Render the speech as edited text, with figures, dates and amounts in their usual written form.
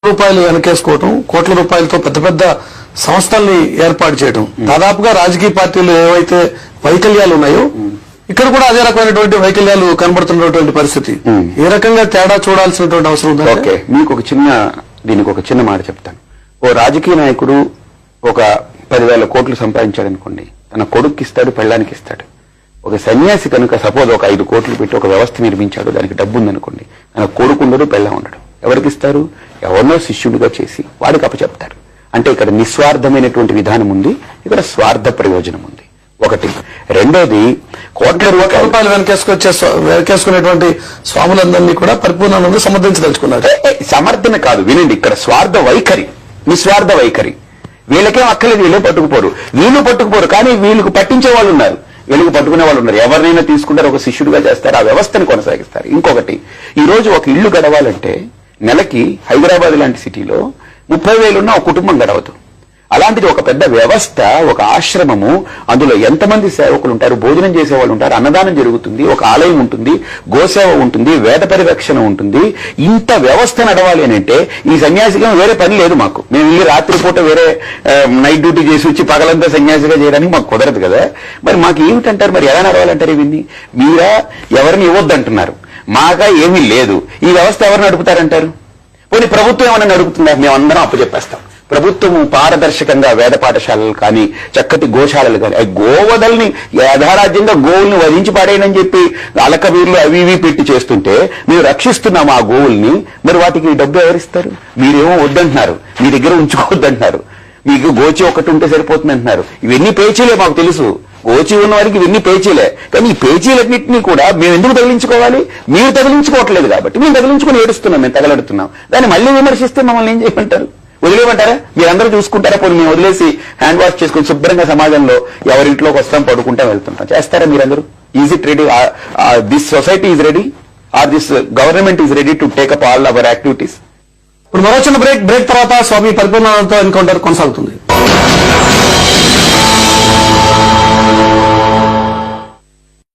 రూపాయలు వెనకేసుకోవటం, కోట్ల రూపాయలతో పెద్ద పెద్ద సంస్థల్ని ఏర్పాటు చేయడం, దాదాపుగా రాజకీయ పార్టీలు ఏవైతే వైకల్యాలు ఉన్నాయో ఇక్కడ కూడా అదే రకమైనటువంటి వైకల్యాలు కనబడుతున్నటువంటి పరిస్థితి. ఏ రకంగా తేడా చూడాల్సినటువంటి అవసరం ఉంది? ఓకే, మీకు దీనికి ఒక చిన్న మాట చెప్తాను. ఓ రాజకీయ నాయకుడు ఒక 10,000 కోట్లు సంపాదించాడు అనుకోండి, తన కొడుక్కి ఇస్తాడు, పెళ్ళానికి ఇస్తాడు. ఒక సన్యాసి కనుక సపోజ్ ఒక 5 కోట్లు పెట్టి ఒక వ్యవస్థ నిర్మించాడు, దానికి డబ్బు ఉందనుకోండి, తన కొడుకు ఉండడు, పెళ్ళం ఉండడు. ఎవరికి ఇస్తారు? ఎవరినో శిష్యుడిగా చేసి వాడికి అప్పచెప్తారు. అంటే ఇక్కడ నిస్వార్థమైనటువంటి విధానం ఉంది, ఇక్కడ స్వార్థ ప్రయోజనం ఉంది. ఒకటి. రెండోది, కోట్ల రూపాయలు వెనకేసుకునేటువంటి స్వాములందరినీ కూడా పరిపూర్ణంగా సమర్థించదలుచుకున్నారు. సమర్థన కాదు, వినండి. ఇక్కడ స్వార్థ వైఖరి, నిస్వార్థ వైఖరి. వీళ్ళకేం అక్కర్లేదు, వీళ్ళే పట్టుకుపోరు, వీళ్ళు పట్టుకుపోరు, కానీ వీళ్ళకు పట్టించే వాళ్ళు ఉన్నారు, వెలుగు పట్టుకునే వాళ్ళు ఉన్నారు. ఎవరినైనా తీసుకుంటారు, ఒక శిష్యుడిగా చేస్తారు, ఆ వ్యవస్థను కొనసాగిస్తారు. ఇంకొకటి, ఈ రోజు ఒక ఇల్లు గడవాలంటే నెలకి హైదరాబాద్ లాంటి సిటీలో 30,000 ఉన్న ఒక కుటుంబం గడవదు. అలాంటిది ఒక పెద్ద వ్యవస్థ, ఒక ఆశ్రమము, అందులో ఎంతమంది సేవకులు ఉంటారు, భోజనం చేసేవాళ్ళు ఉంటారు, అన్నదానం జరుగుతుంది, ఒక ఆలయం ఉంటుంది, గోసేవ ఉంటుంది, వేద పరిరక్షణ ఉంటుంది. ఇంత వ్యవస్థ నడవాలి అని అంటే ఈ సన్యాసిగా వేరే పని లేదు మాకు. మేము వెళ్ళి రాత్రిపూట వేరే నైట్ డ్యూటీ చేసి వచ్చి పగలంతా సన్యాసిగా చేయడానికి మాకు కుదరదు కదా. మరి మాకు ఏమిటంటారు, మరి ఎలా నడవాలంటారు? ఇవన్నీ మీరా ఎవరిని ఇవ్వద్దంటున్నారు, మాగా ఏమీ లేదు. ఈ వ్యవస్థ ఎవరు నడుపుతారంటారు? పోనీ ప్రభుత్వం ఏమన్నా నడుపుతున్నారు? మేమందరం అప్పచెప్పేస్తాం. ప్రభుత్వము పారదర్శకంగా వేద పాఠశాలలు కానీ, చక్కటి గోశాలలు కానీ, గోవదల్ని యథారాజ్యంగా గోవుల్ని వధించి పాడేయనని చెప్పి అలకవీర్లు అవి ఇవి పెట్టి చేస్తుంటే మేము రక్షిస్తున్నాము ఆ గోవుల్ని. మరి వాటికి డబ్బు ఎవరిస్తారు? మీరేమో వద్దంటున్నారు, మీ దగ్గర ఉంచుకోవద్దంటున్నారు, మీకు గోచి ఒకటి ఉంటే సరిపోతుంది అంటున్నారు. ఇవన్నీ పేచీలే, మాకు తెలుసు. గోచి ఉన్న వారికి ఇవన్నీ పేచీలే. కానీ ఈ పేచీలన్నింటినీ కూడా మేము ఎందుకు తగిలించుకోవాలి? మీరు తగిలించుకోవట్లేదు కాబట్టి మేము తగిలించుకుని ఏడుస్తున్నాం, మేము తగలడుతున్నాం. దాన్ని మళ్ళీ విమర్శిస్తే మమ్మల్ని ఏం చేయమంటారు? వదిలేయమంటారా? మీరందరూ చూసుకుంటారా? పోనీ మేము వదిలేసి హ్యాండ్ వాష్ చేసుకుని శుభ్రంగా సమాజంలో ఎవరింట్లోకి వస్తాం, పడుకుంటాం, వెళ్తుంటాం. చేస్తారా మీరందరూ? Is it ready? This society is ready or this government is ready to take up all our activities? ఇప్పుడు మరో చిన్న బ్రేక్ తర్వాత స్వామి పరిపూర్ణతో ఎన్కౌంటర్ కొనసాగుతుంది.